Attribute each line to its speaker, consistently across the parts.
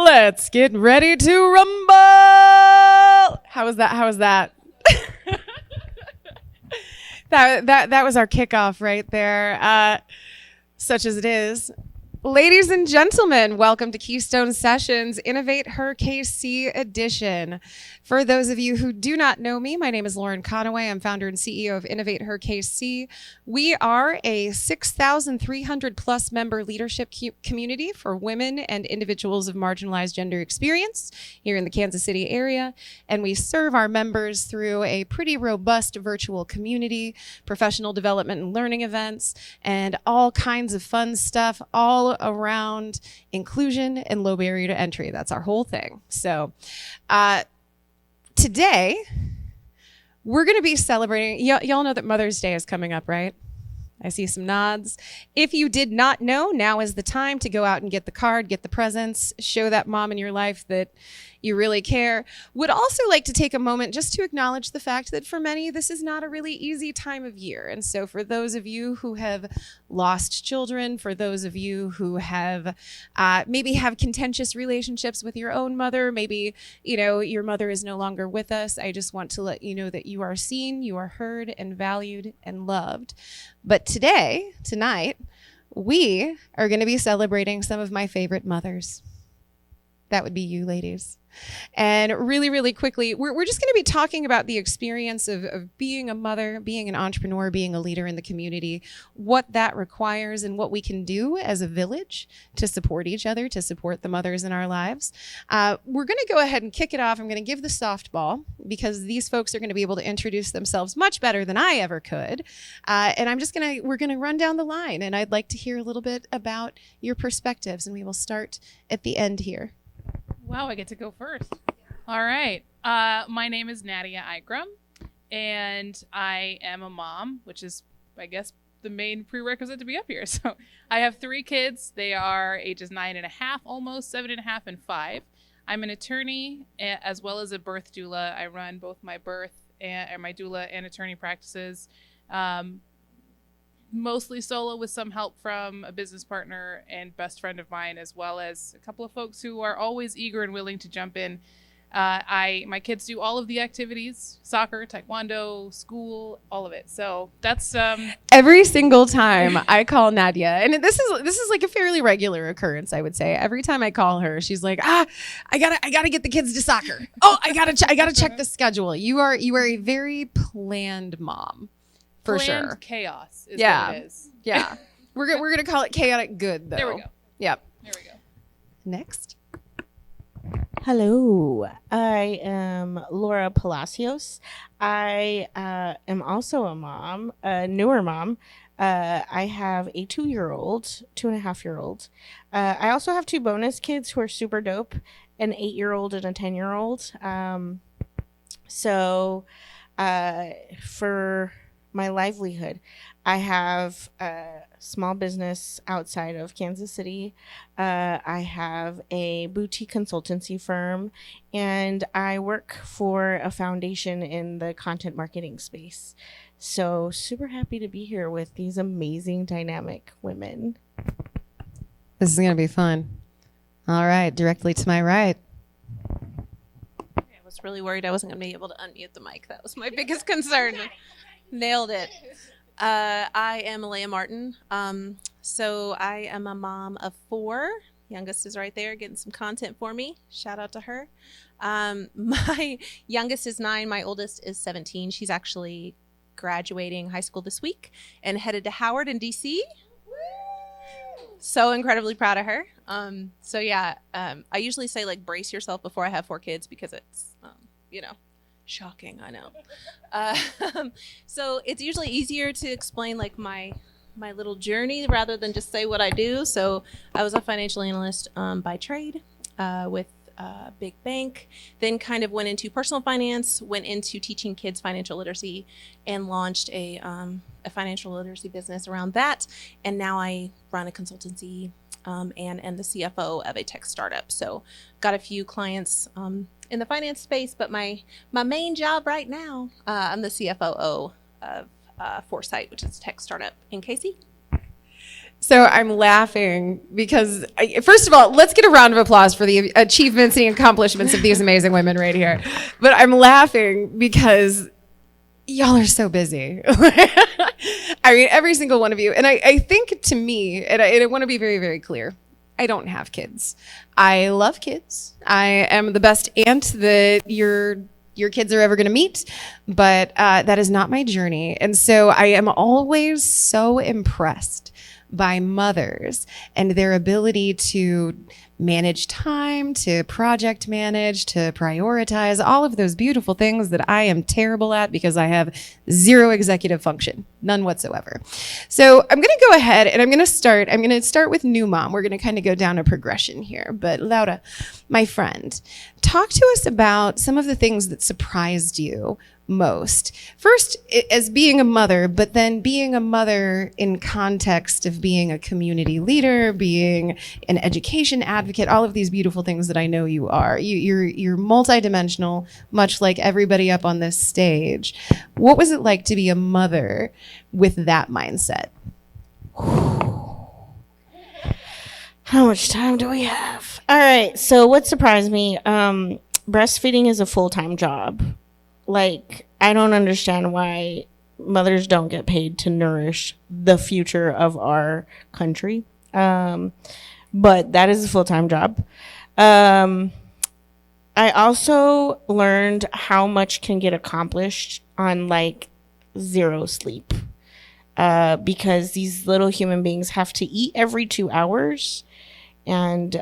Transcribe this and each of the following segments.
Speaker 1: Let's get ready to rumble. How was that? That was our kickoff right there. Such as it is. Ladies and gentlemen, welcome to Keystone Sessions Innovate Her KC edition. For those of you who do not know me, my name is Lauren Conaway. I'm founder and CEO of Innovate Her KC. We are a 6,300 plus member leadership community for women and individuals of marginalized gender experience here in the Kansas City area. And we serve our members through a pretty robust virtual community, professional development and learning events, and all kinds of fun stuff all around inclusion and low barrier to entry. That's our whole thing. So today, we're going to be celebrating, y'all know that Mother's Day is coming up, right? I see some nods. If you did not know, now is the time to go out and get the card, get the presents, show that mom in your life that you really care. Would also like to take a moment just to acknowledge the fact that for many, this is not a really easy time of year. And so for those of you who have lost children, for those of you who have maybe have contentious relationships with your own mother, maybe, your mother is no longer with us, I just want to let you know that you are seen, you are heard and valued and loved. But tonight, we are going to be celebrating some of my favorite mothers. That would be you, ladies. And really, really quickly, we're just going to be talking about the experience of being a mother, being an entrepreneur, being a leader in the community, what that requires and what we can do as a village to support each other, to support the mothers in our lives. We're going to go ahead and kick it off. I'm going to give the softball because these folks are going to be able to introduce themselves much better than I ever could. And we're going to run down the line, and I'd like to hear a little bit about your perspectives, and we will start at the end here.
Speaker 2: Wow, I get to go first. All right. My name is Nadia Ikram, and I am a mom, which is, I guess, the main prerequisite to be up here. So I have 3 kids. They are ages 9.5, almost 7.5, and 5. I'm an attorney as well as a birth doula. I run both my birth and my doula and attorney practices. Mostly solo with some help from a business partner and best friend of mine, as well as a couple of folks who are always eager and willing to jump in. My kids do all of the activities, soccer, taekwondo, school, all of it. So that's
Speaker 1: every single time I call Nadia, and this is like a fairly regular occurrence, I would say. Every time I call her, she's like, I gotta get the kids to soccer. Oh, I gotta check the schedule. You are a very planned mom. For
Speaker 2: planned
Speaker 1: sure.
Speaker 2: Chaos is what it is.
Speaker 1: Yeah. We're going to call it chaotic good, though.
Speaker 2: There we go.
Speaker 1: Yep.
Speaker 2: There we go.
Speaker 1: Next.
Speaker 3: Hello, I am Laura Palacios. I am also a mom, a newer mom. I have a 2.5-year-old. I also have 2 bonus kids who are super dope, an 8-year-old and a 10-year-old. For my livelihood, I have a small business outside of Kansas City. I have a boutique consultancy firm, and I work for a foundation in the content marketing space. So super happy to be here with these amazing dynamic women.
Speaker 1: This is going to be fun. All right, directly to my right.
Speaker 4: I was really worried I wasn't going to be able to unmute the mic. That was my biggest concern. Nailed it. I am Alea Martin. So I am a mom of 4. Youngest is right there getting some content for me. Shout out to her. My youngest is 9. My oldest is 17. She's actually graduating high school this week and headed to Howard in DC. So incredibly proud of her. I usually say brace yourself before I have 4 kids because it's, shocking, I know. So it's usually easier to explain my little journey rather than just say what I do. So I was a financial analyst by trade with a big bank, then kind of went into personal finance, went into teaching kids financial literacy, and launched a financial literacy business around that. And now I run a consultancy and am the CFO of a tech startup. So got a few clients in the finance space, but my main job right now, I'm the CFOO of Foresight, which is a tech startup in KC.
Speaker 1: So I'm laughing because, first of all, let's get a round of applause for the achievements and accomplishments of these amazing women right here. But I'm laughing because y'all are so busy. I mean, every single one of you. And I think to me, and I want to be very, very clear, I don't have kids. I love kids. I am the best aunt that your kids are ever going to meet, but that is not my journey. And so I am always so impressed by mothers and their ability to manage time, to project manage, to prioritize, all of those beautiful things that I am terrible at because I have zero executive function, none whatsoever. So I'm going to go ahead and I'm going to start with new mom. We're going to kind of go down a progression here. But Laura, my friend, talk to us about some of the things that surprised you most. First, as being a mother, but then being a mother in context of being a community leader, being an education advocate, all of these beautiful things that I know you are. You're multidimensional, much like everybody up on this stage. What was it like to be a mother with that mindset?
Speaker 3: How much time do we have? All right. So what surprised me? Breastfeeding is a full-time job. Like, I don't understand why mothers don't get paid to nourish the future of our country. But that is a full-time job. I also learned how much can get accomplished on like zero sleep. Because these little human beings have to eat every 2 hours and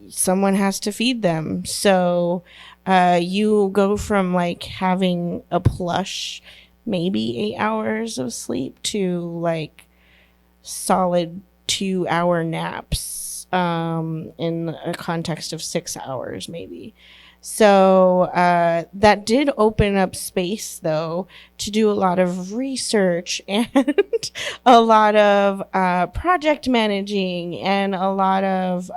Speaker 3: someone has to feed them. So you go from like having a plush, maybe 8 hours of sleep to like solid 2-hour naps in a context of 6 hours maybe. So that did open up space, though, to do a lot of research and a lot of project managing and a lot of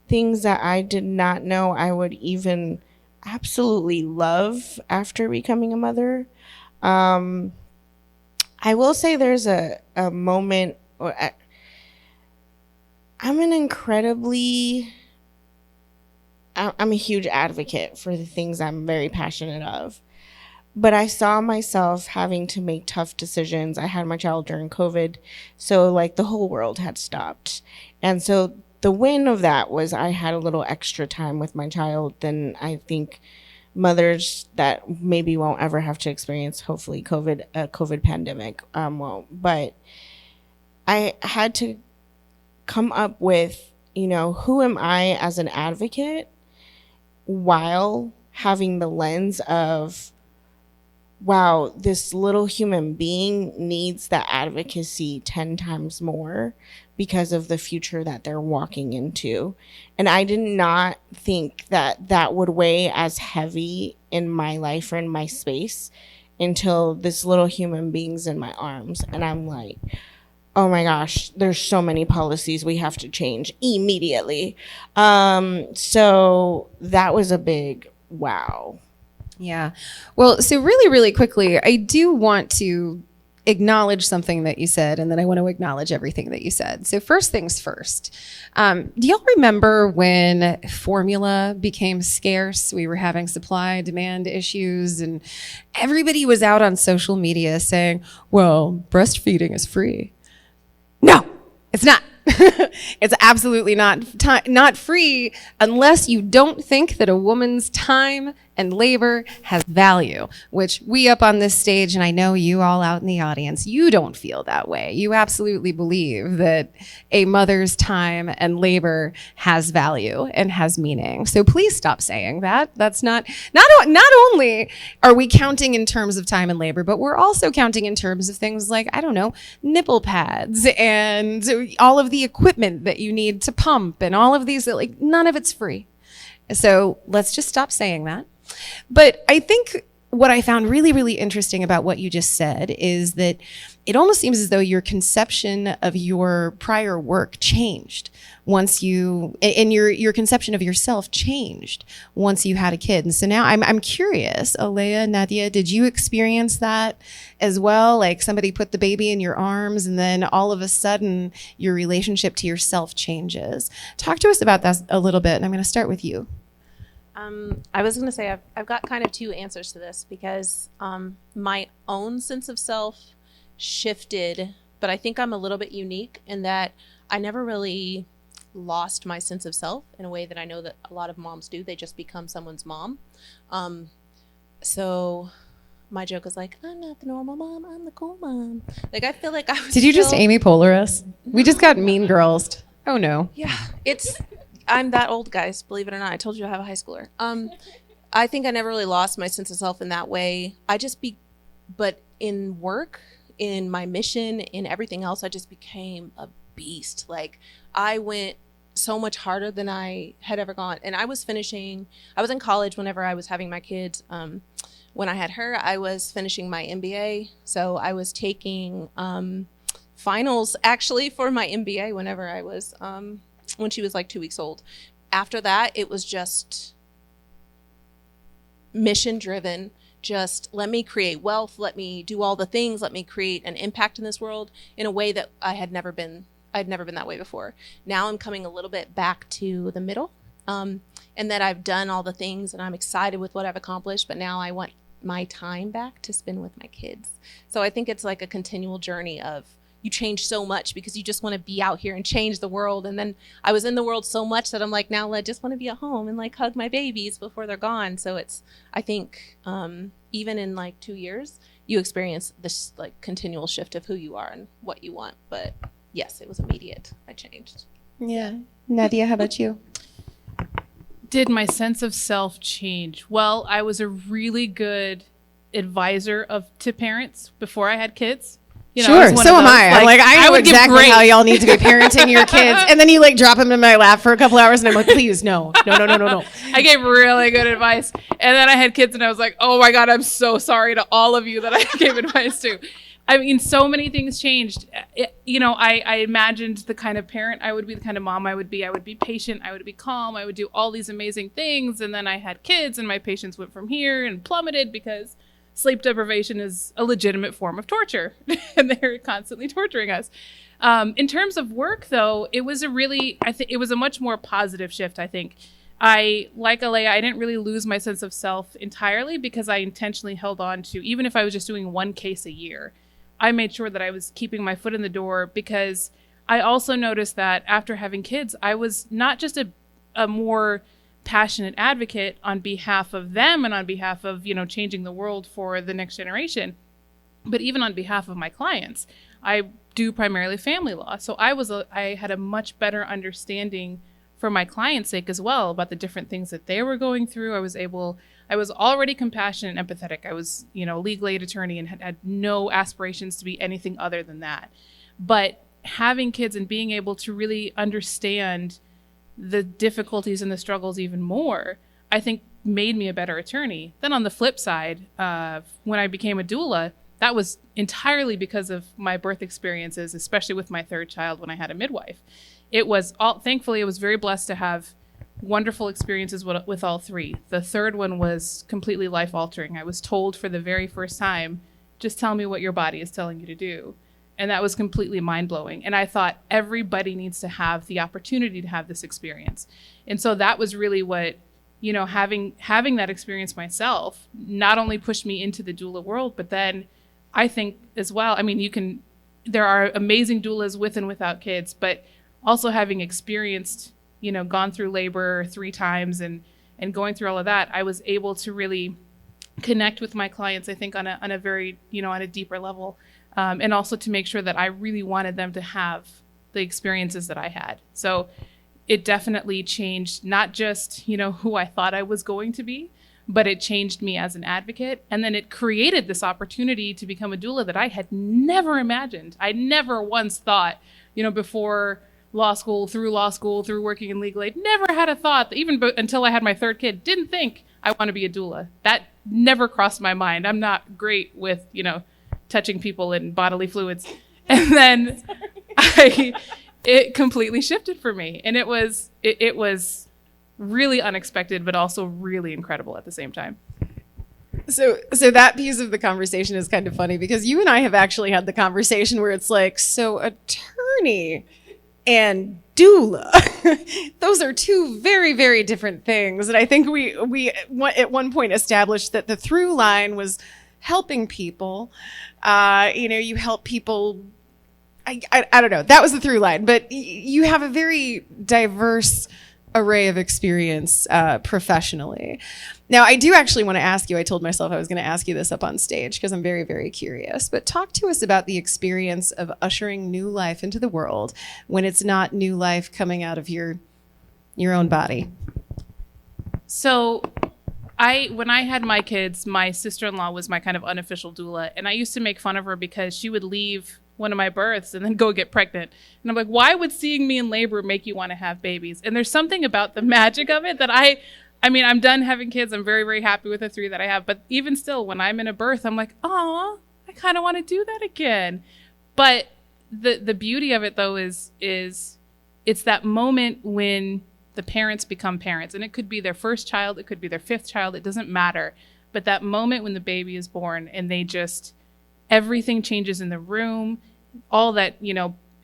Speaker 3: things that I did not know I would even absolutely love after becoming a mother. I will say there's a moment. I'm a huge advocate for the things I'm very passionate of, but I saw myself having to make tough decisions. I had my child during COVID, so like the whole world had stopped. And so the win of that was I had a little extra time with my child than I think mothers that maybe won't ever have to experience, hopefully COVID pandemic won't. But I had to come up with, who am I as an advocate, while having the lens of, wow, this little human being needs that advocacy 10 times more because of the future that they're walking into. And I did not think that that would weigh as heavy in my life or in my space until this little human being's in my arms. And I'm like, oh my gosh, there's so many policies we have to change immediately. So that was a big wow.
Speaker 1: Yeah. Well, so really, really quickly, I do want to acknowledge something that you said, and then I want to acknowledge everything that you said. So first things first, do y'all remember when formula became scarce? We were having supply demand issues and everybody was out on social media saying, well, breastfeeding is free. No, it's not. It's absolutely not free unless you don't think that a woman's time and labor has value, which we up on this stage, and I know you all out in the audience, you don't feel that way. You absolutely believe that a mother's time and labor has value and has meaning. So please stop saying that. That's not only are we counting in terms of time and labor, but we're also counting in terms of things like, I don't know, nipple pads and all of the equipment that you need to pump and all of these, like, none of it's free. So let's just stop saying that. But I think what I found really, really interesting about what you just said is that it almost seems as though your conception of your prior work changed once you, and your conception of yourself changed once you had a kid. And so now I'm curious, Alea, Nadia, did you experience that as well? Like somebody put the baby in your arms and then all of a sudden your relationship to yourself changes. Talk to us about that a little bit. And I'm going to start with you.
Speaker 4: I was going to say I've got kind of two answers to this because my own sense of self shifted, but I think I'm a little bit unique in that I never really lost my sense of self in a way that I know that a lot of moms do. They just become someone's mom. So my joke is like, I'm not the normal mom, I'm the cool mom. Like I feel like I was
Speaker 1: Did you just Amy Poehler us? We just got mean girls. Oh no.
Speaker 4: Yeah, I'm that old, guys, believe it or not. I told you I have a high schooler. I think I never really lost my sense of self in that way. But in work, in my mission, in everything else, I just became a beast. Like I went so much harder than I had ever gone. And I was in college whenever I was having my kids. When I had her, I was finishing my MBA. So I was taking finals actually for my MBA whenever I was, when she was like 2 weeks old. After that, it was just mission driven. Just let me create wealth, let me do all the things, let me create an impact in this world in a way that I'd never been that way before. Now I'm coming a little bit back to the middle, and that I've done all the things and I'm excited with what I've accomplished, but now I want my time back to spend with my kids. So I think it's like a continual journey of you change so much because you just want to be out here and change the world. And then I was in the world so much that I'm like, now I just want to be at home and like hug my babies before they're gone. So I think even in like 2 years, you experience this like continual shift of who you are and what you want. But yes, it was immediate. I changed.
Speaker 1: Yeah. Nadia, how about you?
Speaker 2: Did my sense of self change? Well, I was a really good advisor to parents before I had kids. You know,
Speaker 1: sure, so am I. I'm like, I know exactly how y'all need to be parenting your kids. And then you like drop them in my lap for a couple hours and I'm like, please, no.
Speaker 2: I gave really good advice. And then I had kids and I was like, oh my God, I'm so sorry to all of you that I gave advice to. I mean, so many things changed. I imagined the kind of parent I would be, the kind of mom I would be. I would be patient. I would be calm. I would do all these amazing things. And then I had kids and my patience went from here and plummeted because sleep deprivation is a legitimate form of torture and they're constantly torturing us. In terms of work, though, it was it was a much more positive shift, I think. Like Alea, I didn't really lose my sense of self entirely because I intentionally held on to, even if I was just doing one case a year, I made sure that I was keeping my foot in the door because I also noticed that after having kids, I was not just a more passionate advocate on behalf of them and on behalf of, changing the world for the next generation, but even on behalf of my clients. I do primarily family law. So I had a much better understanding for my clients' sake as well about the different things that they were going through. I was already compassionate and empathetic. I was, legal aid attorney and had no aspirations to be anything other than that. But having kids and being able to really understand the difficulties and the struggles even more, I think made me a better attorney. Then on the flip side, when I became a doula, that was entirely because of my birth experiences, especially with my third child when I had a midwife. Thankfully, I was very blessed to have wonderful experiences with all three. The third one was completely life-altering. I was told for the very first time, just tell me what your body is telling you to do. And that was completely mind-blowing. And I thought everybody needs to have the opportunity to have this experience. And so that was really what, having that experience myself not only pushed me into the doula world, but then I think as well, there are amazing doulas with and without kids, but also having experienced, gone through labor 3 times and going through all of that, I was able to really connect with my clients, I think on a very, on a deeper level. And also to make sure that I really wanted them to have the experiences that I had. So it definitely changed not just, who I thought I was going to be, but it changed me as an advocate. And then it created this opportunity to become a doula that I had never imagined. I never once thought, before law school, through working in legal aid, never had a thought, even until I had my third kid, didn't think I want to be a doula. That never crossed my mind. I'm not great with, touching people in bodily fluids. And then it completely shifted for me. And it was really unexpected, but also really incredible at the same time.
Speaker 1: So that piece of the conversation is kind of funny because you and I have actually had the conversation where it's like, so attorney and doula, those are two very, very different things. And I think we at one point established that the through line was helping people. You help people. I don't know. That was the through line, but you have a very diverse array of experience professionally. Now, I do actually want to ask you, I told myself I was going to ask you this up on stage because I'm very, very curious, but talk to us about the experience of ushering new life into the world when it's not new life coming out of your own body.
Speaker 2: So when I had my kids, my sister-in-law was my kind of unofficial doula, and I used to make fun of her because she would leave one of my births and then go get pregnant. And I'm like, why would seeing me in labor make you want to have babies? And there's something about the magic of it that I mean, I'm done having kids. I'm very, very happy with the 3 that I have. But even still, when I'm in a birth, I'm like, oh, I kind of want to do that again. But the beauty of it, though, is it's that moment when the parents become parents. And it could be their first child. It could be their 5th child. It doesn't matter. But that moment when the baby is born and everything changes in the room, all that,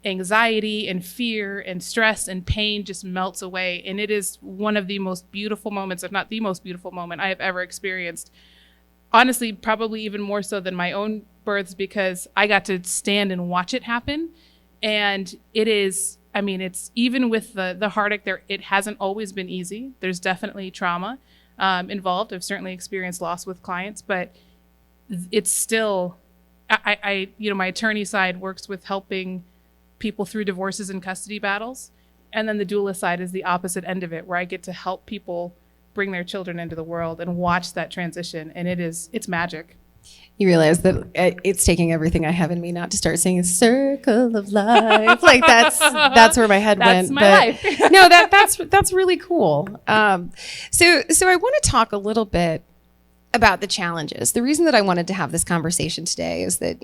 Speaker 2: anxiety and fear and stress and pain just melts away. And it is one of the most beautiful moments, if not the most beautiful moment I have ever experienced. Honestly, probably even more so than my own births because I got to stand and watch it happen. And it's even with the heartache there, it hasn't always been easy. There's definitely trauma involved. I've certainly experienced loss with clients, but it's still, my attorney side works with helping people through divorces and custody battles. And then the doula side is the opposite end of it, where I get to help people bring their children into the world and watch that transition. And it's magic.
Speaker 1: You realize that it's taking everything I have in me not to start saying circle of life. Like that's where my head went.
Speaker 2: That's my life.
Speaker 1: No, that's really cool. So I want to talk a little bit about the challenges. The reason that I wanted to have this conversation today is that,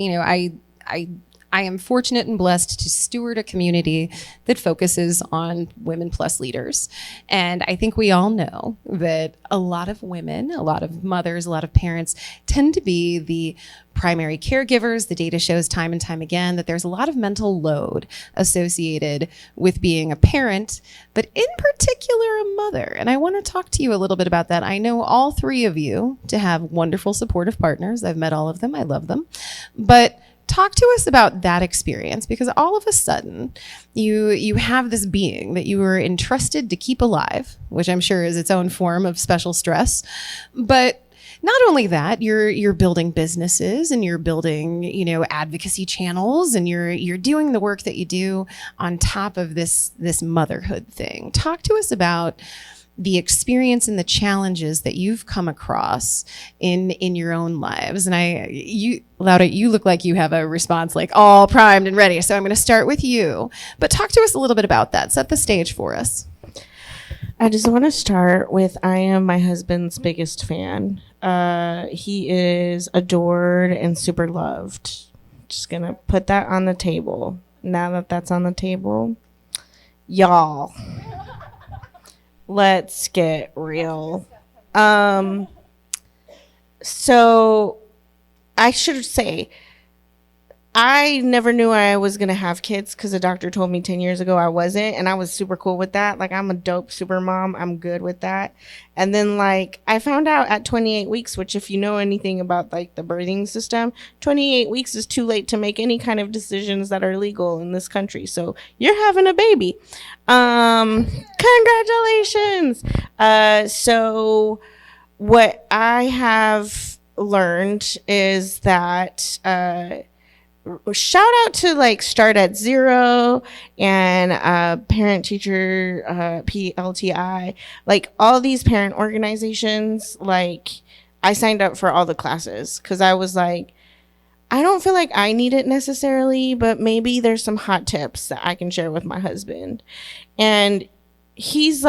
Speaker 1: I am fortunate and blessed to steward a community that focuses on women plus leaders. And I think we all know that a lot of women, a lot of mothers, a lot of parents tend to be the primary caregivers. The data shows time and time again that there's a lot of mental load associated with being a parent, but in particular a mother. And I want to talk to you a little bit about that. I know all 3 of you to have wonderful supportive partners. I've met all of them. I love them. But talk to us about that experience, because all of a sudden you have this being that you were entrusted to keep alive, which I'm sure is its own form of special stress. But not only that, you're building businesses and you're building, advocacy channels, and you're doing the work that you do on top of this motherhood thing. Talk to us about the experience and the challenges that you've come across in your own lives. And Lauda, you look like you have a response like all primed and ready. So I'm going to start with you, but talk to us a little bit about that. Set the stage for us.
Speaker 3: I just want to start with, I am my husband's biggest fan. He is adored and super loved. Just going to put that on the table. Now that that's on the table, y'all, let's get real. So I should say, I never knew I was going to have kids because the doctor told me 10 years ago I wasn't. And I was super cool with that. Like, I'm a dope super mom. I'm good with that. And then, I found out at 28 weeks, which if you know anything about, the birthing system, 28 weeks is too late to make any kind of decisions that are legal in this country. So you're having a baby. Congratulations. So what I have learned is that, shout out to Start at Zero and parent teacher PLTI, all these parent organizations. I signed up for all the classes because I was I don't feel like I need it necessarily, but maybe there's some hot tips that I can share with my husband. And he's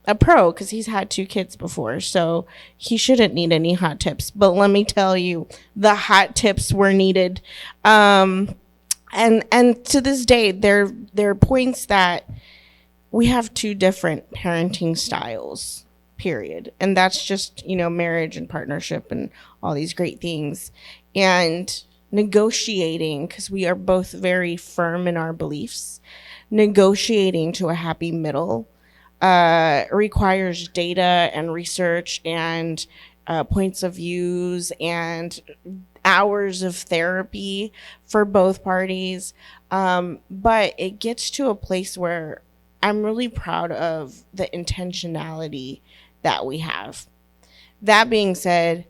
Speaker 3: a pro because he's had 2 kids before, so he shouldn't need any hot tips. But let me tell you, the hot tips were needed. And to this day, there are points that we have 2 different parenting styles, period. And that's just, marriage and partnership and all these great things. And negotiating, because we are both very firm in our beliefs, negotiating to a happy middle requires data and research and points of views and hours of therapy for both parties. But it gets to a place where I'm really proud of the intentionality that we have. That being said,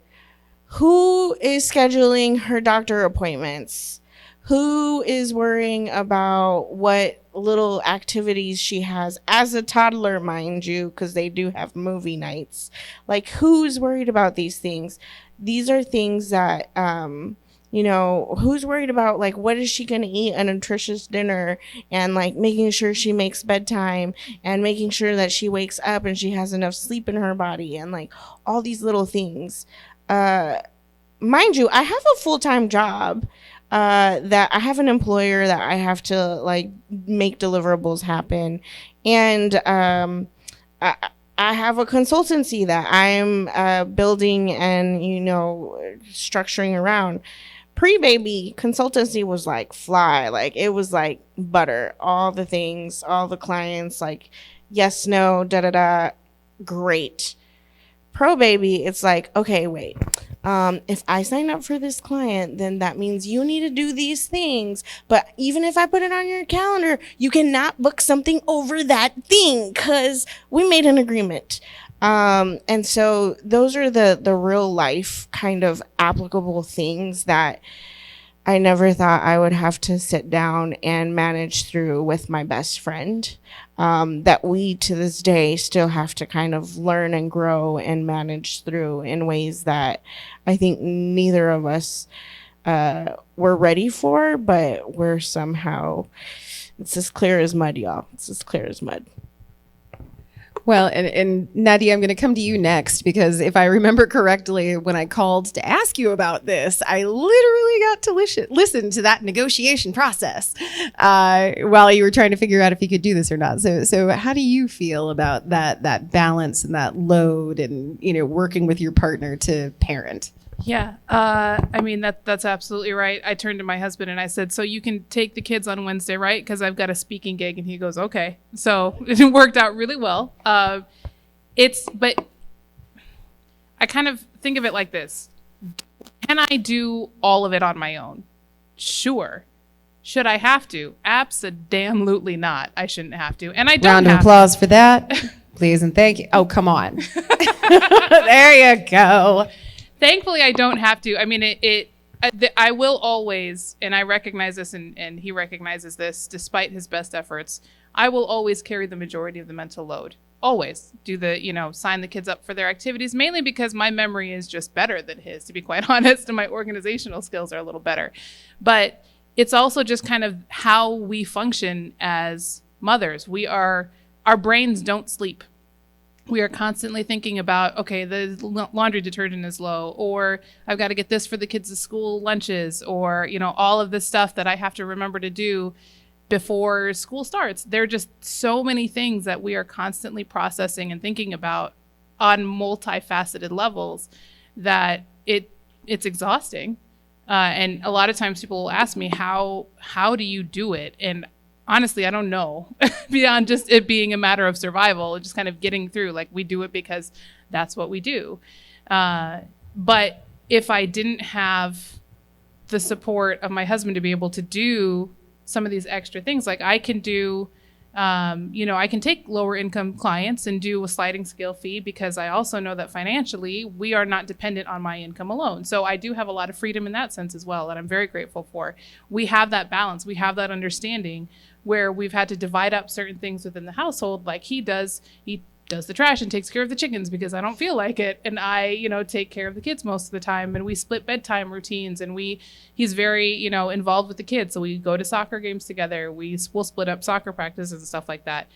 Speaker 3: who is scheduling her doctor appointments? Who is worrying about what little activities she has as a toddler, mind you, because they do have movie nights? Like, who's worried about these things? These are things that, who's worried about, like, what is she going to eat a nutritious dinner, and like making sure she makes bedtime and making sure that she wakes up and she has enough sleep in her body and like all these little things. Mind you, I have a full-time job. That I have an employer that I have to like make deliverables happen. And I have a consultancy that I'm building and, structuring around. Pre-baby consultancy was like fly. Like it was like butter. All the things, all the clients, like yes, no, da-da-da, great. Pro-baby, it's like, okay, wait. If I sign up for this client, then that means you need to do these things. But even if I put it on your calendar, you cannot book something over that thing because we made an agreement. And so those are the real life kind of applicable things that I never thought I would have to sit down and manage through with my best friend. That we to this day still have to kind of learn and grow and manage through in ways that I think neither of us were ready for, but we're somehow, it's as clear as mud, y'all. It's as clear as mud.
Speaker 1: Well, and Nadia, I'm going to come to you next, because if I remember correctly, when I called to ask you about this, I literally got to listen to that negotiation process while you were trying to figure out if you could do this or not. So how do you feel about that balance and that load and, working with your partner to parent?
Speaker 2: Yeah, I mean, that's absolutely right. I turned to my husband and I said, so you can take the kids on Wednesday, right? Because I've got a speaking gig. And he goes, okay. So it worked out really well. But I kind of think of it like this. Can I do all of it on my own? Sure. Should I have to? Abso-damn-lutely not. I shouldn't have to. And I don't
Speaker 1: Round of applause for that, please and thank you. Oh, come on. There you go.
Speaker 2: Thankfully, I don't have to. I mean, I will always, and I recognize this, and he recognizes this, despite his best efforts, I will always carry the majority of the mental load. Always do sign the kids up for their activities, mainly because my memory is just better than his, to be quite honest, and my organizational skills are a little better. But it's also just kind of how we function as mothers. Our brains don't sleep. We are constantly thinking about, okay, the laundry detergent is low, or I've got to get this for the kids' school lunches, or, all of this stuff that I have to remember to do before school starts. There are just so many things that we are constantly processing and thinking about on multifaceted levels that it's exhausting. And a lot of times people will ask me, how do you do it? And honestly, I don't know, beyond just it being a matter of survival, just kind of getting through. Like, we do it because that's what we do. But if I didn't have the support of my husband to be able to do some of these extra things, like I can do, I can take lower income clients and do a sliding scale fee, because I also know that financially we are not dependent on my income alone. So I do have a lot of freedom in that sense as well, that I'm very grateful for. We have that balance. We have that understanding where we've had to divide up certain things within the household. Like he does the trash and takes care of the chickens because I don't feel like it. And I, take care of the kids most of the time. And we split bedtime routines, and he's very, involved with the kids. So we go to soccer games together. We'll split up soccer practices and stuff like that.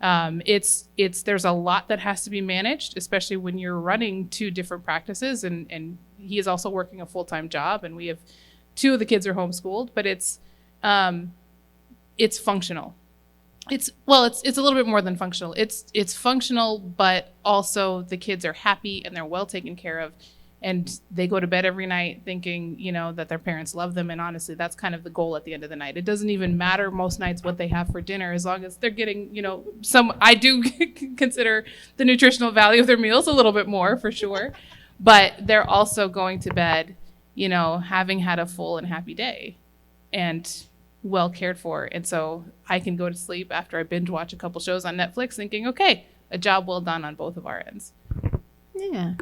Speaker 2: There's a lot that has to be managed, especially when you're running 2 different practices, and he is also working a full-time job, and we have 2 of the kids are homeschooled, but it's functional. It's a little bit more than functional. It's functional, but also the kids are happy and they're well taken care of, and they go to bed every night thinking, that their parents love them. And honestly, that's kind of the goal at the end of the night. It doesn't even matter most nights what they have for dinner, as long as they're getting, I do consider the nutritional value of their meals a little bit more for sure, but they're also going to bed, having had a full and happy day and well cared for. And so I can go to sleep after I binge watch a couple shows on Netflix thinking, okay, a job well done on both of our ends.
Speaker 1: Yeah.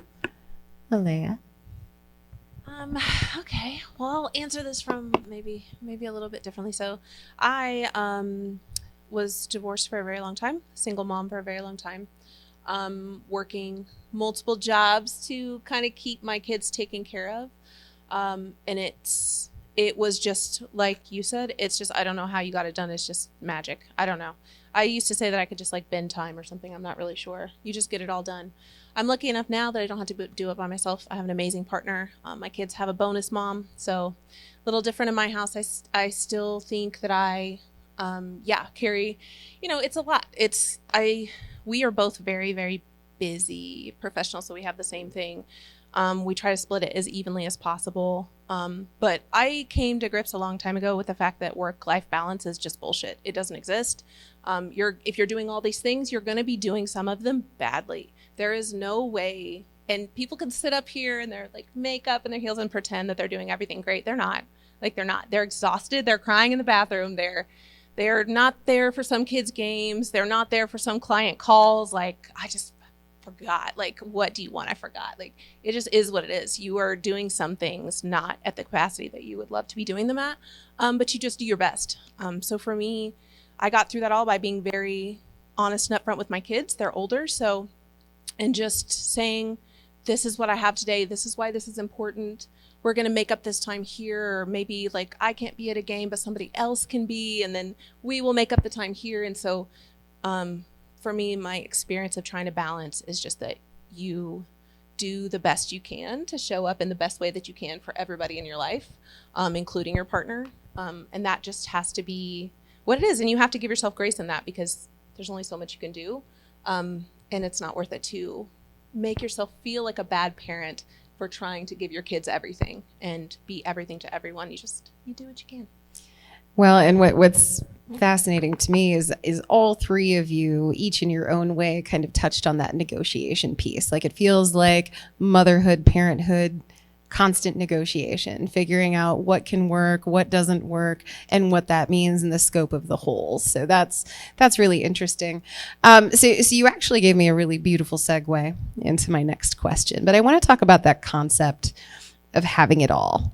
Speaker 1: Alea.
Speaker 4: Okay. Well, I'll answer this from maybe a little bit differently. So I was divorced for a very long time, single mom for a very long time, working multiple jobs to kind of keep my kids taken care of. And it was just like you said, it's just, I don't know how you got it done. It's just magic. I don't know. I used to say that I could just like bend time or something. I'm not really sure. You just get it all done. I'm lucky enough now that I don't have to do it by myself. I have an amazing partner. My kids have a bonus mom. So a little different in my house. I still think that I, carry, it's a lot. We are both very, very busy professionals. So we have the same thing. We try to split it as evenly as possible. But I came to grips a long time ago with the fact that work-life balance is just bullshit. It doesn't exist. If you're doing all these things, you're going to be doing some of them badly. There is no way. And people can sit up here and they're like makeup in their heels and pretend that they're doing everything great. They're not. They're not. They're exhausted. They're crying in the bathroom. They're not there for some kids' games. They're not there for some client calls. Like, I just forgot. Like, what do you want? I forgot. Like, it just is what it is. You are doing some things not at the capacity that you would love to be doing them at, but you just do your best. So for me, I got through that all by being very honest and upfront with my kids. They're older, and just saying, this is what I have today. This is why this is important. We're going to make up this time here, or maybe like I can't be at a game, but somebody else can be, and then we will make up the time here. And so, for me, my experience of trying to balance is just that you do the best you can to show up in the best way that you can for everybody in your life, including your partner. And that just has to be what it is. And you have to give yourself grace in that, because there's only so much you can do. And it's not worth it to make yourself feel like a bad parent for trying to give your kids everything and be everything to everyone. You do what you can.
Speaker 1: Well, and what's fascinating to me is all 3 of you, each in your own way, kind of touched on that negotiation piece. Like, it feels like motherhood, parenthood, constant negotiation, figuring out what can work, what doesn't work, and what that means in the scope of the whole. So that's really interesting. So you actually gave me a really beautiful segue into my next question, but I want to talk about that concept of having it all.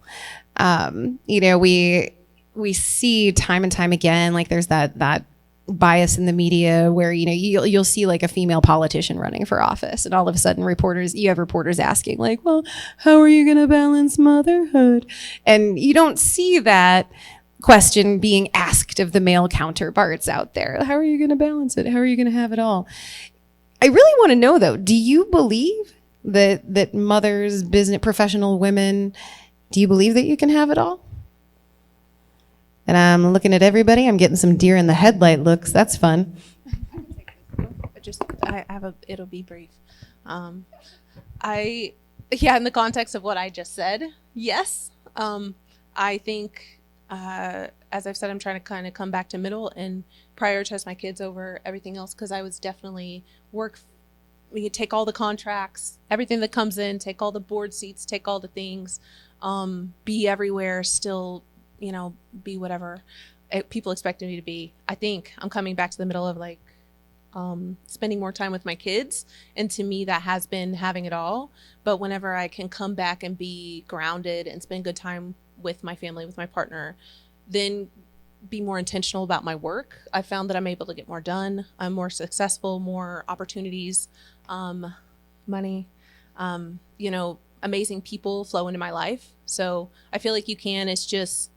Speaker 1: We see time and time again, like there's that bias in the media where, you'll see like a female politician running for office, and all of a sudden you have reporters asking like, well, how are you going to balance motherhood? And you don't see that question being asked of the male counterparts out there. How are you going to balance it? How are you going to have it all? I really want to know though, do you believe that mothers, business, professional women, do you believe that you can have it all? And I'm looking at everybody. I'm getting some deer in the headlight looks. That's fun.
Speaker 4: It'll be brief. In the context of what I just said, yes. I think, as I've said, I'm trying to kind of come back to middle and prioritize my kids over everything else, because I was definitely we take all the contracts, everything that comes in, take all the board seats, take all the things, be everywhere, still, be whatever people expect me to be. I think I'm coming back to the middle of like spending more time with my kids, and to me that has been having it all. But whenever I can come back and be grounded and spend good time with my family, with my partner, then be more intentional about my work, I found that I'm able to get more done. I'm more successful, more opportunities, money, amazing people flow into my life. So I feel like it's just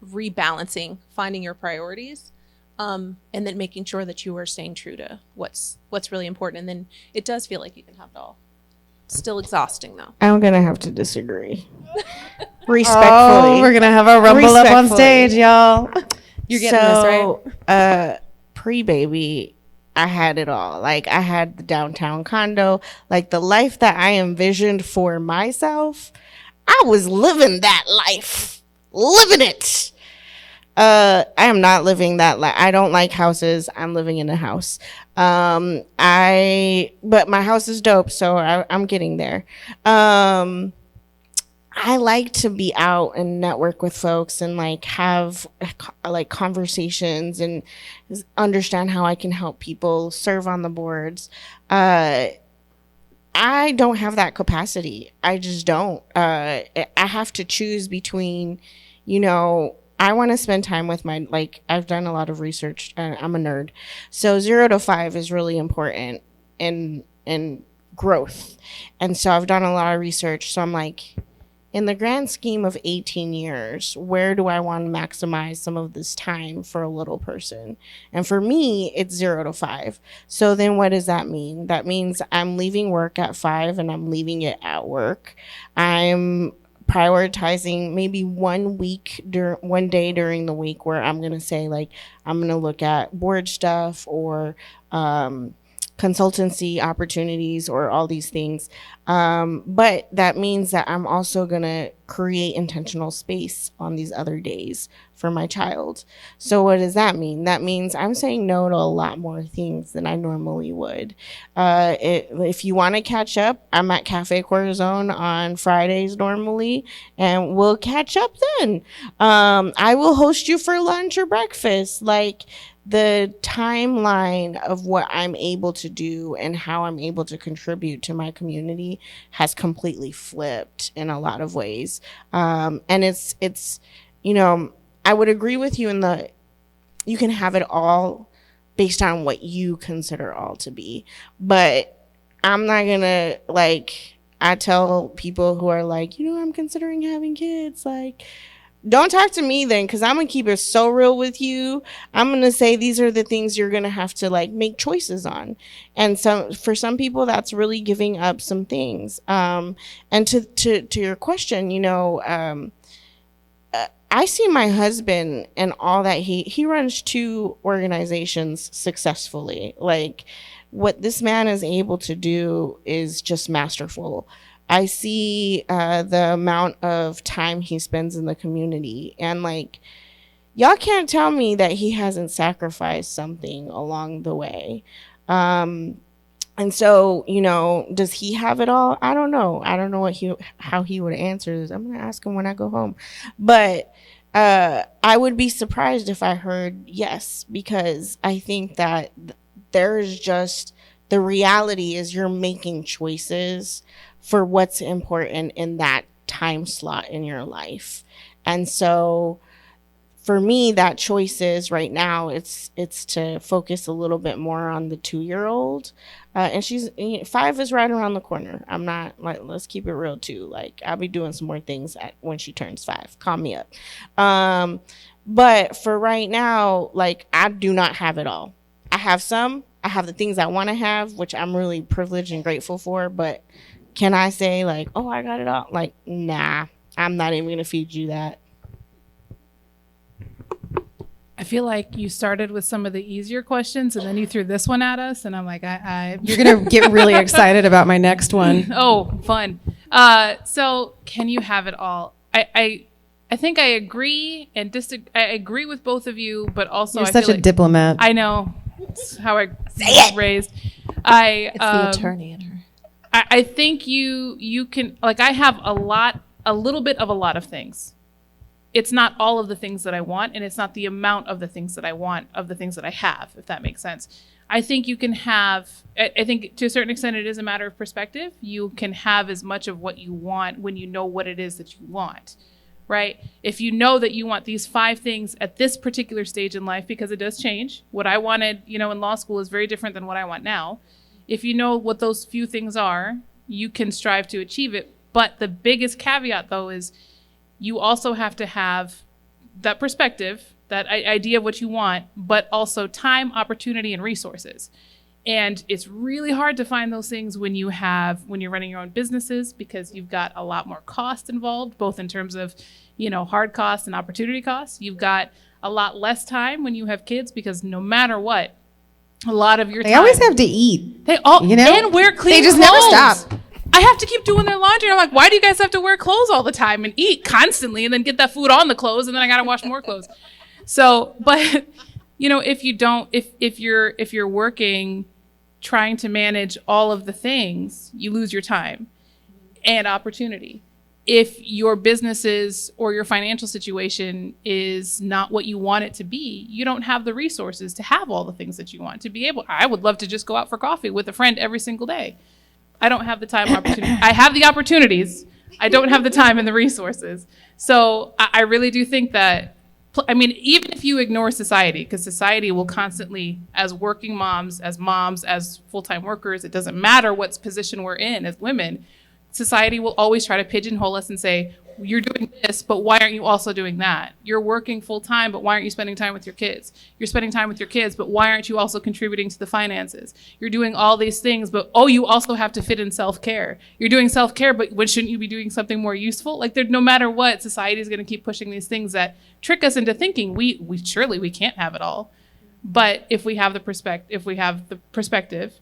Speaker 4: rebalancing, finding your priorities, and then making sure that you are staying true to what's really important. And then it does feel like you can have it all. Still exhausting though.
Speaker 3: I'm gonna have to disagree.
Speaker 1: Respectfully.
Speaker 3: Respectfully.
Speaker 1: Oh, we're going to have a rumble up on
Speaker 3: Respectfully.
Speaker 1: stage, y'all. You're getting this, right?
Speaker 3: Pre-baby, I had it all. Like, I had the downtown condo, like the life that I envisioned for myself. I was living that life, living it. I am not living that life. I don't like houses. I'm living in a house. But my house is dope, so I'm getting there. I like to be out and network with folks and like have like conversations and understand how I can help people serve on the boards. I don't have that capacity. I just don't. I have to choose between, I want to spend time with I've done a lot of research. I'm a nerd. So 0 to 5 is really important in growth. And so I've done a lot of research. So I'm like, in the grand scheme of 18 years, where do I want to maximize some of this time for a little person? And for me, it's 0 to 5. So then what does that mean? That means I'm leaving work at 5 and I'm leaving it at work. I'm prioritizing maybe one day during the week where I'm going to say, like, I'm going to look at board stuff or consultancy opportunities or all these things. But that means that I'm also going to create intentional space on these other days for my child. So what does that mean? That means I'm saying no to a lot more things than I normally would. If you want to catch up, I'm at Cafe Corazon on Fridays normally, and we'll catch up then. I will host you for lunch or breakfast. Like, the timeline of what I'm able to do and how I'm able to contribute to my community has completely flipped in a lot of ways. And it's I would agree with you you can have it all based on what you consider all to be. But I'm not gonna, I tell people who are like, I'm considering having kids, like, don't talk to me then, because I'm going to keep it so real with you. I'm going to say these are the things you're going to have to make choices on. And so for some people, that's really giving up some things. And to your question, I see my husband and all that he runs 2 organizations successfully. Like, what this man is able to do is just masterful. I see the amount of time he spends in the community, and y'all can't tell me that he hasn't sacrificed something along the way. And so, does he have it all? I don't know. I don't know how he would answer this. I'm going to ask him when I go home. But I would be surprised if I heard yes, because I think that there's just, the reality is you're making choices for what's important in that time slot in your life. And so for me, that choice is right now, it's to focus a little bit more on the 2-year-old. And she's 5 is right around the corner. I'm not let's keep it real too. I'll be doing some more things when she turns 5. Calm me up. But for right now, I do not have it all. I have the things I want to have, which I'm really privileged and grateful for, but can I say oh, I got it all? Nah, I'm not even going to feed you that.
Speaker 2: I feel like you started with some of the easier questions and then you threw this one at us, and I'm like,
Speaker 1: You're going to get really excited about my next one.
Speaker 2: Oh, fun. So can you have it all? I think I agree and I agree with both of you, but also
Speaker 1: You're
Speaker 2: I
Speaker 1: such
Speaker 2: feel
Speaker 1: a diplomat.
Speaker 2: I know. It's how I was raised.
Speaker 4: It's the attorney in her.
Speaker 2: I think you can, I have a little bit of a lot of things. It's not all of the things that I want, and it's not the amount of the things that I want of the things that I have, if that makes sense. I think you can have, I think to a certain extent it is a matter of perspective. You can have as much of what you want when you know what it is that you want, right? If you know that you want these 5 things at this particular stage in life, because it does change. What I wanted, in law school is very different than what I want now. If you know what those few things are, you can strive to achieve it. But the biggest caveat, though, is you also have to have that perspective that idea of what you want, but also time, opportunity, and resources. And it's really hard to find those things when you're running your own businesses, because you've got a lot more cost involved, both in terms of, hard costs and opportunity costs. You've got a lot less time when you have kids, because no matter what, a lot of your time.
Speaker 1: They always have to eat.
Speaker 2: They all, and wear clean
Speaker 1: They just
Speaker 2: clothes.
Speaker 1: never stop.
Speaker 2: I have to keep doing their laundry. I'm like, why do you guys have to wear clothes all the time and eat constantly and then get that food on the clothes and then I got to wash more clothes? So, but if you're working, trying to manage all of the things, you lose your time and opportunity. If your businesses or your financial situation is not what you want it to be, you don't have the resources to have all the things that you want to be able. I would love to just go out for coffee with a friend every single day. I don't have the time or opportunity. I have the opportunities. I don't have the time and the resources. So I really do think that, even if you ignore society, because society will constantly, as working moms, as full-time workers, it doesn't matter what position we're in as women, society will always try to pigeonhole us and say, you're doing this, but why aren't you also doing that? You're working full time, but why aren't you spending time with your kids? You're spending time with your kids, but why aren't you also contributing to the finances? You're doing all these things, but you also have to fit in self-care. You're doing self-care, but shouldn't you be doing something more useful? Like, no matter what, society is going to keep pushing these things that trick us into thinking we can't have it all. But if we have the perspective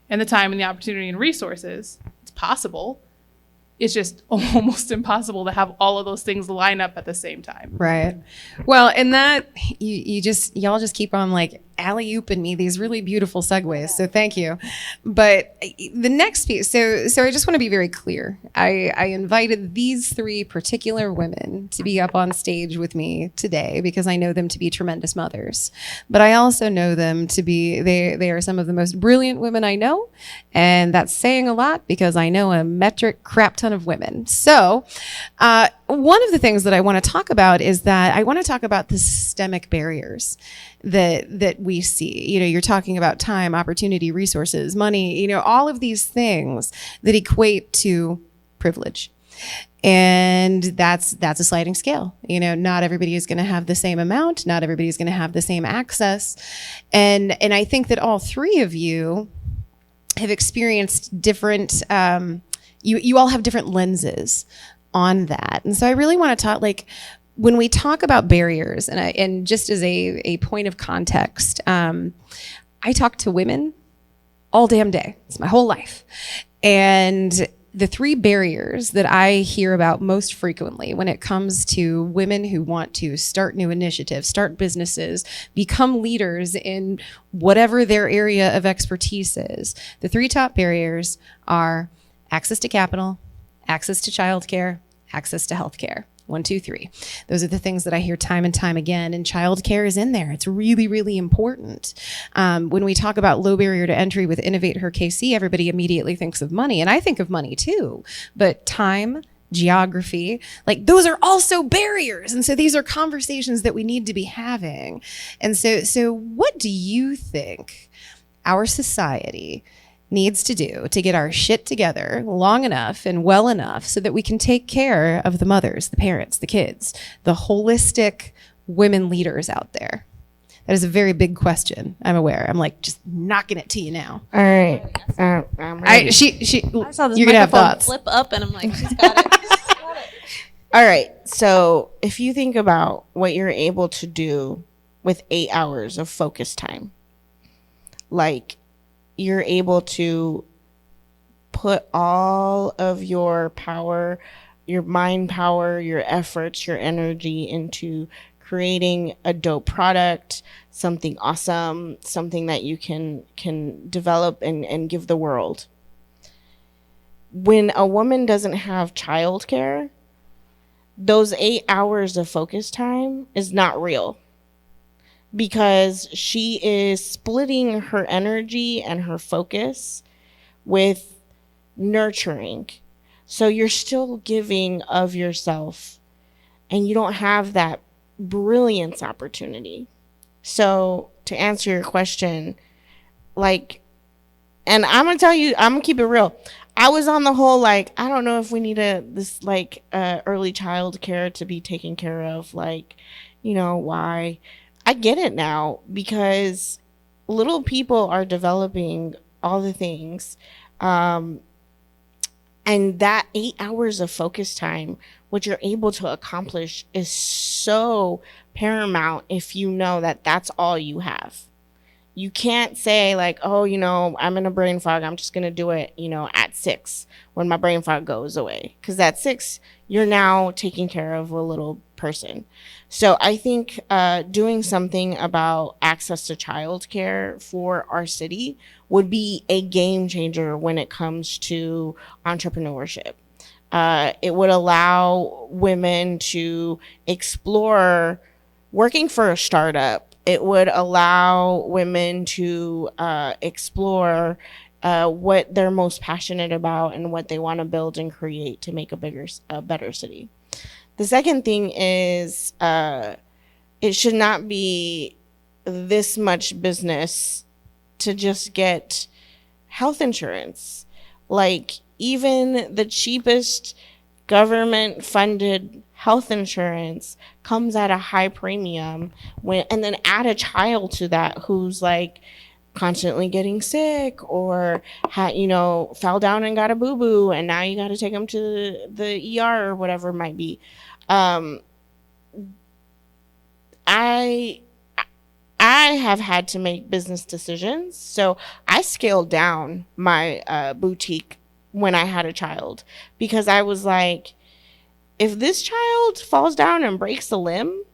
Speaker 2: and the time and the opportunity and resources, it's possible. It's just almost impossible to have all of those things line up at the same time.
Speaker 1: Right. Well, and that y'all just keep on like alley-ooping me these really beautiful segues. So thank you. But the next piece, so I just want to be very clear. I invited these three particular women to be up on stage with me today because I know them to be tremendous mothers. But I also know them to be, they are some of the most brilliant women I know. And that's saying a lot because I know a metric crap ton of women. So one of the things that I want to talk about is that I want to talk about the systemic barriers that we see. You're talking about time, opportunity, resources, money, all of these things that equate to privilege. And that's a sliding scale. Not everybody is going to have the same amount. Not everybody is going to have the same access. And I think that all three of you have experienced different, you all have different lenses on that. And so I really want to talk, when we talk about barriers, and just as a point of context, I talk to women all damn day. It's my whole life. And the three barriers that I hear about most frequently when it comes to women who want to start new initiatives, start businesses, become leaders in whatever their area of expertise is, the three top barriers are access to capital, access to childcare, access to healthcare. 1, 2, 3. Those are the things that I hear time and time again, and childcare is in there. It's really, really important. When we talk about low barrier to entry with Innovate Her KC, everybody immediately thinks of money, and I think of money too. But time, geography, those are also barriers, and so these are conversations that we need to be having. And so what do you think our society needs to do to get our shit together long enough and well enough so that we can take care of the mothers, the parents, the kids, the holistic women leaders out there? That is a very big question. I'm aware. I'm just knocking it to you now.
Speaker 3: All right. I'm ready.
Speaker 4: I saw this
Speaker 1: you're gonna have
Speaker 4: microphone
Speaker 1: thoughts.
Speaker 4: flip up, and I'm like, she's got it. She's got it.
Speaker 3: All right. So if you think about what you're able to do with 8 hours of focus time, you're able to put all of your power, your mind power, your efforts, your energy into creating a dope product, something awesome, something that you can develop and give the world. When a woman doesn't have childcare, those 8 hours of focus time is not real, because she is splitting her energy and her focus with nurturing. So you're still giving of yourself, and you don't have that brilliance opportunity. So to answer your question, and I'm going to tell you, I'm going to keep it real. I was on the whole, I don't know if we need early child care to be taken care of. Why? I get it now, because little people are developing all the things. And that 8 hours of focus time, what you're able to accomplish, is so paramount if you know that that's all you have. You can't say like, oh, I'm in a brain fog, I'm just going to do it, at 6 when my brain fog goes away. Because at 6, you're now taking care of a little person. So I think doing something about access to childcare for our city would be a game changer when it comes to entrepreneurship. It would allow women to explore working for a startup. It would allow women to explore what they're most passionate about and what they want to build and create to make a better city. The second thing is it should not be this much business to just get health insurance. Like, even the cheapest government funded health insurance comes at a high premium, and then add a child to that who's like constantly getting sick, or fell down and got a boo-boo and now you got to take them to the ER or whatever it might be. I have had to make business decisions. So I scaled down my boutique when I had a child, because I was like, if this child falls down and breaks a limb,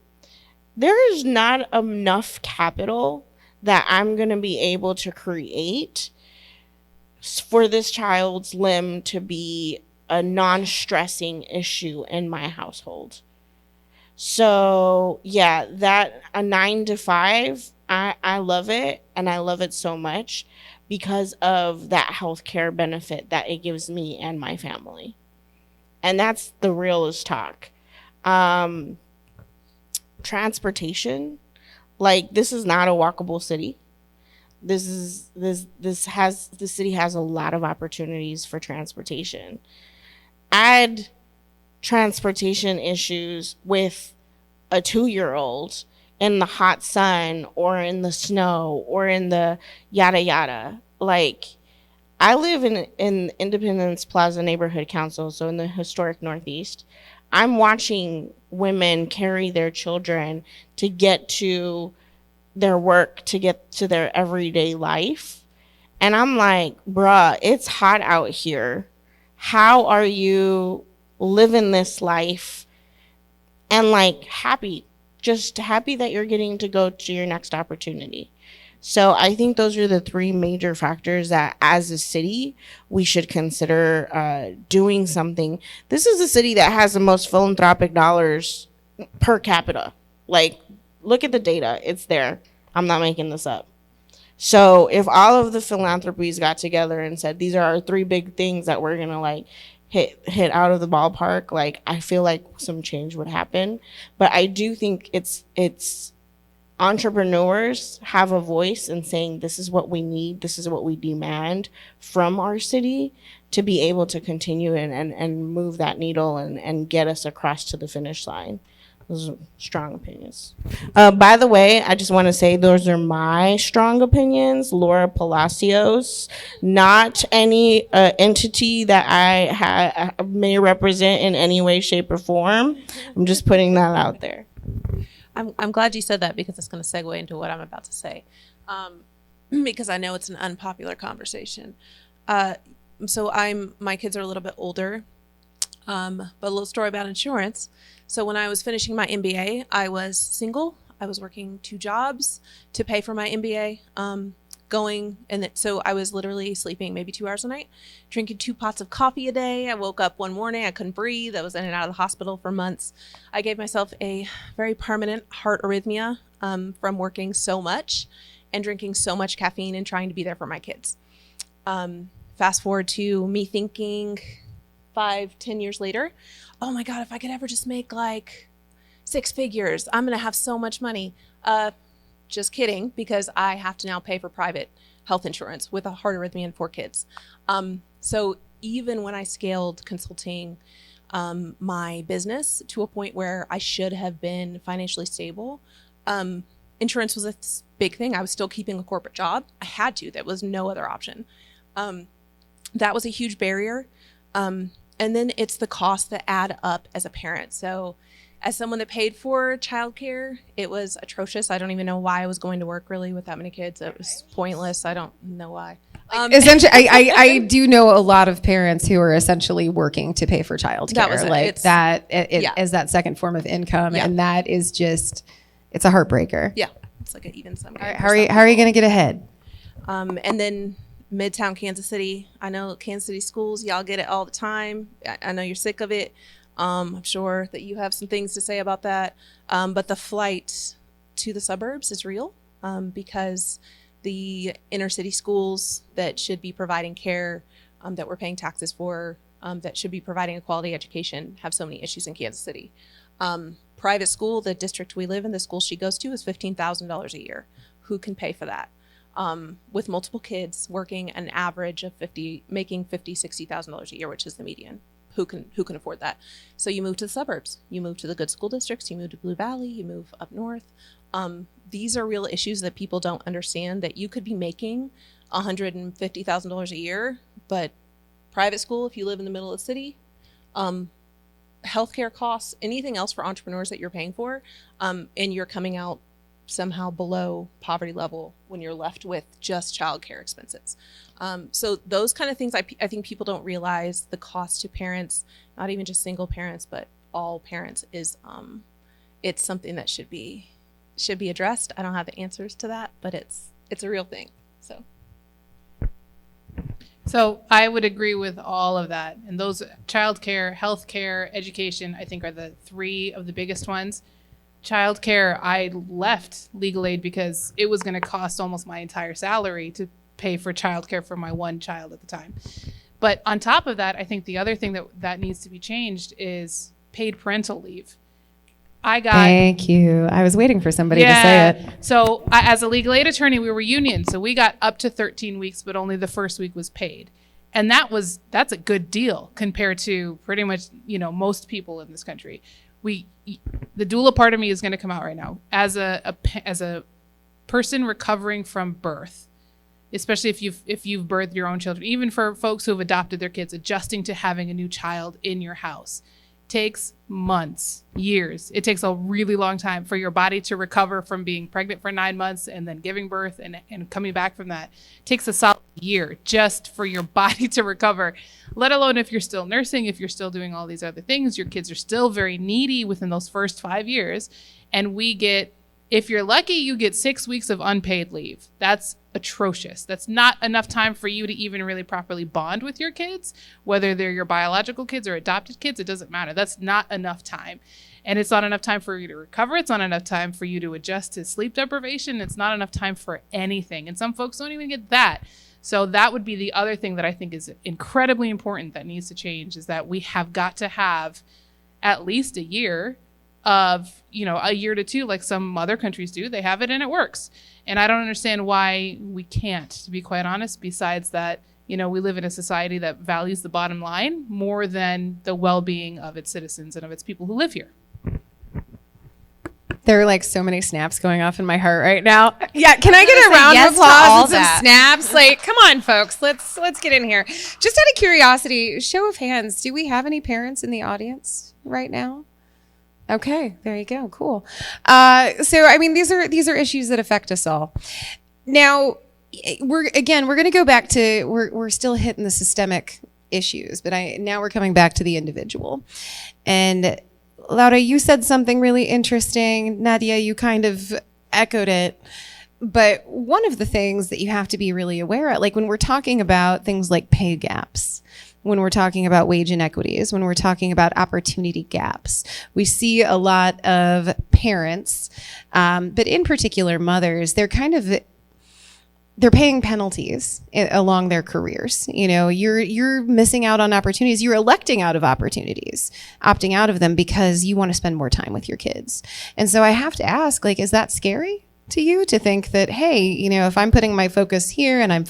Speaker 3: there is not enough capital that I'm going to be able to create for this child's limb to be a non-stressing issue in my household. So yeah, that a 9 to 5, I love it, and I love it so much because of that healthcare benefit that it gives me and my family. And that's the realest talk. Transportation, like, this is not a walkable city. The city has a lot of opportunities for transportation. Add transportation issues with a 2-year-old in the hot sun or in the snow or in the yada yada. Like, I live in Independence Plaza Neighborhood Council, so in the historic Northeast. I'm watching women carry their children to get to their work, to get to their everyday life. And I'm like, bruh, it's hot out here. How are you living this life and like happy, just happy that you're getting to go to your next opportunity? So I think those are the 3 major factors that as a city, we should consider doing something. This is a city that has the most philanthropic dollars per capita. Like, look at the data. It's there. I'm not making this up. So if all of the philanthropies got together and said, these are our 3 big things that we're going to like hit out of the ballpark, like, I feel like some change would happen. But I do think it's entrepreneurs have a voice in saying, this is what we need, this is what we demand from our city to be able to continue and move that needle and get us across to the finish line. Those are strong opinions. By the way, I just want to say those are my strong opinions, Laura Palacios, not any entity that I may represent in any way, shape, or form. I'm just putting that out there.
Speaker 4: I'm glad you said that, because it's going to segue into what I'm about to say, because I know it's an unpopular conversation. So my kids are a little bit older, but a little story about insurance. So when I was finishing my MBA, I was single. I was working 2 jobs to pay for my MBA. So I was literally sleeping maybe 2 hours a night, drinking 2 pots of coffee a day. I woke up one morning, I couldn't breathe. I was in and out of the hospital for months. I gave myself a very permanent heart arrhythmia from working so much and drinking so much caffeine and trying to be there for my kids. Fast forward to me thinking 5-10 years later, oh my God, if I could ever just make like 6 figures, I'm going to have so much money. Just kidding, because I have to now pay for private health insurance with a heart arrhythmia and 4 kids. So even when I scaled consulting my business to a point where I should have been financially stable, insurance was a big thing. I was still keeping a corporate job. I had to. There was no other option. That was a huge barrier. And then it's the costs that add up as a parent. So as someone that paid for childcare, it was atrocious. I don't even know why I was going to work really with that many kids. It was pointless. I don't know why.
Speaker 1: Essentially, I do know a lot of parents who are essentially working to pay for childcare.
Speaker 4: That was it.
Speaker 1: Like
Speaker 4: It's-
Speaker 1: that
Speaker 4: yeah.
Speaker 1: is that second form of income,
Speaker 4: Yeah.
Speaker 1: and that is just, it's a heartbreaker.
Speaker 4: Yeah, it's like an even sum game.
Speaker 1: How are you going to get ahead?
Speaker 4: And then Midtown Kansas City. I know Kansas City schools, y'all get it all the time. I know you're sick of it. I'm sure that you have some things to say about that. But the flight to the suburbs is real, because the inner city schools that should be providing care, that we're paying taxes for, that should be providing a quality education, have so many issues in Kansas City. Private school, the district we live in, the school she goes to, is $15,000 a year. Who can pay for that? With multiple kids, working an average of making $60,000 a year, which is the median. Who can afford that? So you move to the suburbs, you move to the good school districts, you move to Blue Valley, you move up north. These are real issues that people don't understand, that you could be making $150,000 a year, but private school, if you live in the middle of the city, healthcare costs, anything else for entrepreneurs that you're paying for, and you're coming out somehow below poverty level when you're left with just childcare expenses. So those kind of things, I think people don't realize the cost to parents, not even just single parents, but all parents, is it's something that should be addressed. I don't have the answers to that, but it's a real thing.
Speaker 2: So I would agree with all of that. And those childcare, healthcare, education, I think are the three of the biggest ones. Childcare, I left legal aid because it was going to cost almost my entire salary to pay for childcare for my one child at the time. But on top of that, I think the other thing that needs to be changed is paid parental leave.
Speaker 1: Thank you. I was waiting for somebody to say it.
Speaker 2: So as a legal aid attorney, we were union. So we got up to 13 weeks, but only the first week was paid. And that's a good deal compared to pretty much, most people in this country. The doula part of me is going to come out right now. As a person recovering from birth, especially if you've birthed your own children, even for folks who have adopted their kids, adjusting to having a new child in your house takes months, years. It takes a really long time for your body to recover from being pregnant for 9 months and then giving birth and coming back from that. It takes a solid year just for your body to recover, let alone if you're still nursing, if you're still doing all these other things. Your kids are still very needy within those first 5 years. And if you're lucky, you get 6 weeks of unpaid leave. That's atrocious. That's not enough time for you to even really properly bond with your kids, whether they're your biological kids or adopted kids. It doesn't matter. That's not enough time. And it's not enough time for you to recover. It's not enough time for you to adjust to sleep deprivation. It's not enough time for anything. And some folks don't even get that. So that would be the other thing that I think is incredibly important that needs to change, is that we have got to have at least a year of, a year to two, like some other countries do. They have it and it works. And I don't understand why we can't, to be quite honest, besides that, we live in a society that values the bottom line more than the well-being of its citizens and of its people who live here.
Speaker 1: There are like so many snaps going off in my heart right now. Yeah, can I get a round
Speaker 3: yes
Speaker 1: of
Speaker 3: to all
Speaker 1: applause and some snaps? Like, come on, folks, let's get in here. Just out of curiosity, show of hands, do we have any parents in the audience right now? Okay, there you go. Cool. So, I mean, these are issues that affect us all. Now, we're going to go back to we're still hitting the systemic issues, but now we're coming back to the individual. And Laura, you said something really interesting. Nadia, you kind of echoed it. But one of the things that you have to be really aware of, like when we're talking about things like pay gaps, when we're talking about wage inequities, when we're talking about opportunity gaps, we see a lot of parents, but in particular mothers, they're paying penalties along their careers. You're missing out on opportunities. You're electing out of opportunities, opting out of them because you want to spend more time with your kids. And so I have to ask, like, is that scary to you to think that, hey, if I'm putting my focus here and I'm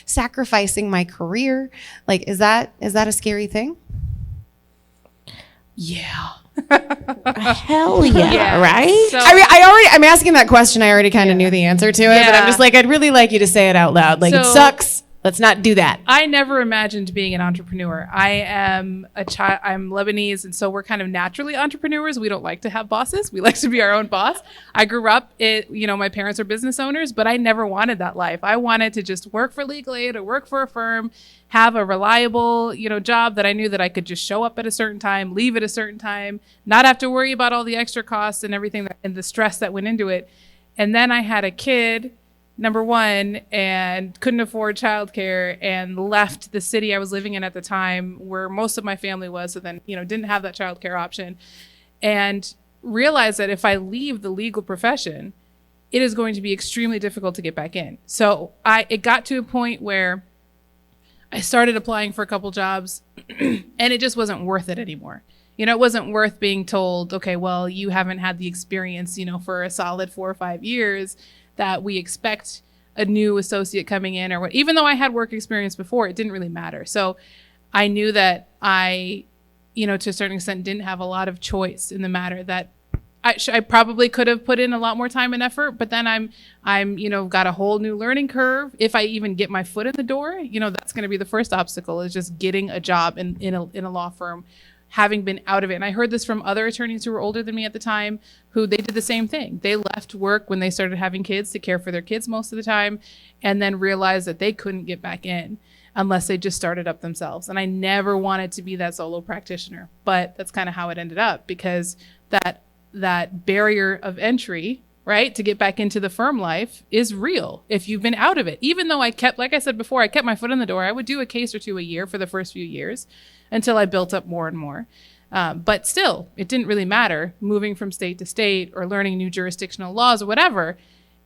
Speaker 1: sacrificing my career, like, is that a scary thing?
Speaker 2: Yeah.
Speaker 3: Hell yeah,
Speaker 2: Yeah.
Speaker 3: right?
Speaker 2: So,
Speaker 1: I mean, I'm asking that question. I already kind of knew the answer to it, but I'm
Speaker 2: Yeah.
Speaker 1: just like, I'd really like you to say it out loud. Like, it
Speaker 2: So-
Speaker 1: sucks. Let's not do that.
Speaker 2: I never imagined being an entrepreneur. I am I'm Lebanese, and so we're kind of naturally entrepreneurs. We don't like to have bosses. We like to be our own boss. I grew up, my parents are business owners, but I never wanted that life. I wanted to just work for legal aid or work for a firm, have a reliable, job that I knew that I could just show up at a certain time, leave at a certain time, not have to worry about all the extra costs and everything and the stress that went into it. And then I had a kid, number one, and couldn't afford childcare and left the city I was living in at the time where most of my family was. So then, didn't have that childcare option, and realized that if I leave the legal profession, it is going to be extremely difficult to get back in. So it got to a point where I started applying for a couple jobs and it just wasn't worth it anymore. It wasn't worth being told, okay, well, you haven't had the experience, for a solid 4 or 5 years that we expect a new associate coming in or what. Even though I had work experience before, it didn't really matter. So I knew that I, to a certain extent, didn't have a lot of choice in the matter, that I probably could have put in a lot more time and effort, but then I'm got a whole new learning curve. If I even get my foot in the door, that's going to be the first obstacle, is just getting a job in a law firm, having been out of it. And I heard this from other attorneys who were older than me at the time, who they did the same thing. They left work when they started having kids to care for their kids most of the time, and then realized that they couldn't get back in unless they just started up themselves. And I never wanted to be that solo practitioner, but that's kind of how it ended up, because that barrier of entry, right, to get back into the firm life is real if you've been out of it. Even though like I said before, I kept my foot in the door. I would do a case or two a year for the first few years until I built up more and more. But still, it didn't really matter moving from state to state or learning new jurisdictional laws or whatever.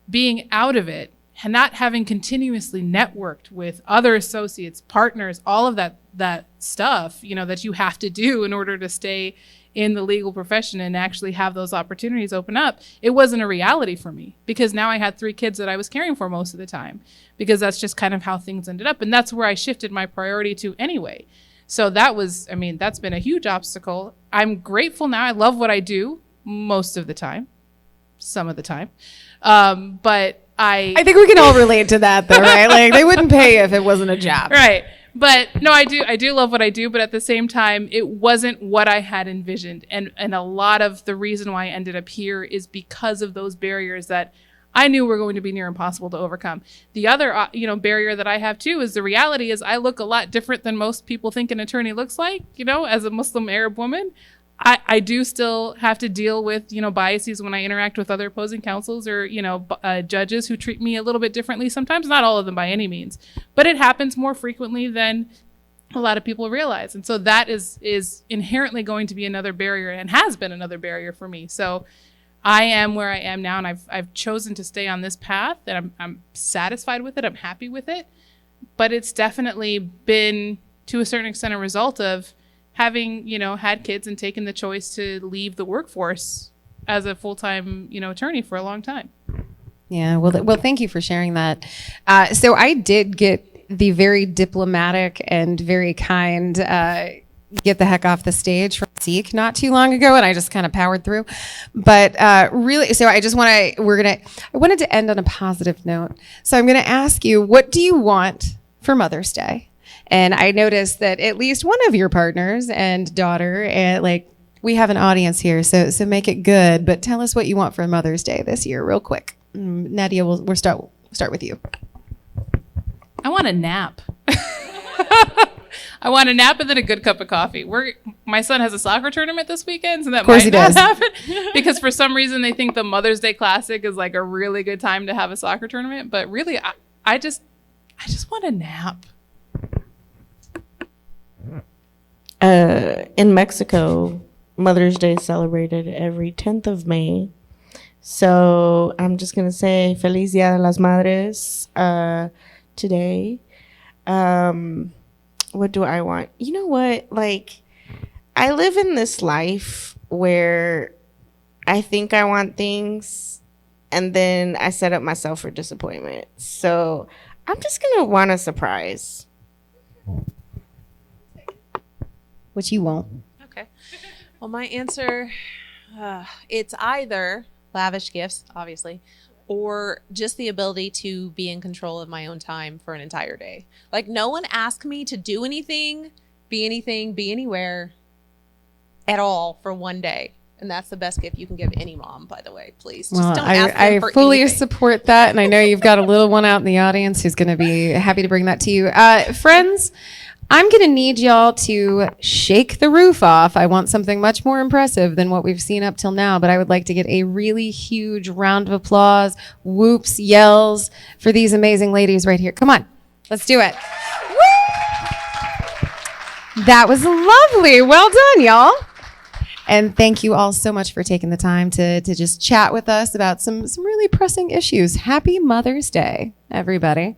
Speaker 2: Being out of it and not having continuously networked with other associates, partners, all of that stuff, that you have to do in order to stay in the legal profession and actually have those opportunities open up, it wasn't a reality for me, because now I had 3 kids that I was caring for most of the time, because that's just kind of how things ended up. And that's where I shifted my priority to anyway. So that's been a huge obstacle. I'm grateful now. I love what I do most of the time, some of the time. But I
Speaker 1: think we can all relate to that, though, right? Like, they wouldn't pay if it wasn't a job.
Speaker 2: Right. But no, I do love what I do, but at the same time, it wasn't what I had envisioned. And a lot of the reason why I ended up here is because of those barriers that I knew were going to be near impossible to overcome. The other, barrier that I have too is the reality is I look a lot different than most people think an attorney looks like, as a Muslim Arab woman. I do still have to deal with, biases when I interact with other opposing counsels or, judges who treat me a little bit differently. Sometimes, not all of them by any means, but it happens more frequently than a lot of people realize. And so that is inherently going to be another barrier, and has been another barrier for me. So I am where I am now, and I've chosen to stay on this path, and I'm satisfied with it. I'm happy with it, but it's definitely been, to a certain extent, a result of having, had kids and taken the choice to leave the workforce as a full-time, attorney for a long time.
Speaker 1: Yeah. Well, thank you for sharing that. So I did get the very diplomatic and very kind, get the heck off the stage from Zeke not too long ago, and I just kind of powered through. But really, so I wanted to end on a positive note. So I'm going to ask you, what do you want for Mother's Day? And I noticed that at least one of your partners and daughter, we have an audience here, so make it good. But tell us what you want for Mother's Day this year, real quick. Nadia, we'll start with you.
Speaker 2: I want a nap. I want a nap and then a good cup of coffee. My son has a soccer tournament this weekend, so that might not happen. Because for some reason they think the Mother's Day Classic is like a really good time to have a soccer tournament. But really, I just want a nap.
Speaker 3: In Mexico, Mother's Day is celebrated every 10th of May. So I'm just going to say Feliz Dia de las Madres today. What do I want? You know what? I live in this life where I think I want things, and then I set up myself for disappointment. So I'm just going to want a surprise.
Speaker 1: Which you won't.
Speaker 4: Okay. Well, my answer, it's either lavish gifts, obviously, or just the ability to be in control of my own time for an entire day. Like, no one asked me to do anything, be anywhere at all for one day. And that's the best gift you can give any mom, by the way. Please, just
Speaker 1: Well,
Speaker 4: don't ask them
Speaker 1: I
Speaker 4: for
Speaker 1: fully
Speaker 4: anything.
Speaker 1: support that. And I know you've got a little one out in the audience who's going to be happy to bring that to you. Friends, I'm going to need y'all to shake the roof off. I want something much more impressive than what we've seen up till now, but I would like to get a really huge round of applause, whoops, yells for these amazing ladies right here. Come on, let's do it. Woo! That was lovely. Well done, y'all. And thank you all so much for taking the time to just chat with us about some really pressing issues. Happy Mother's Day, everybody.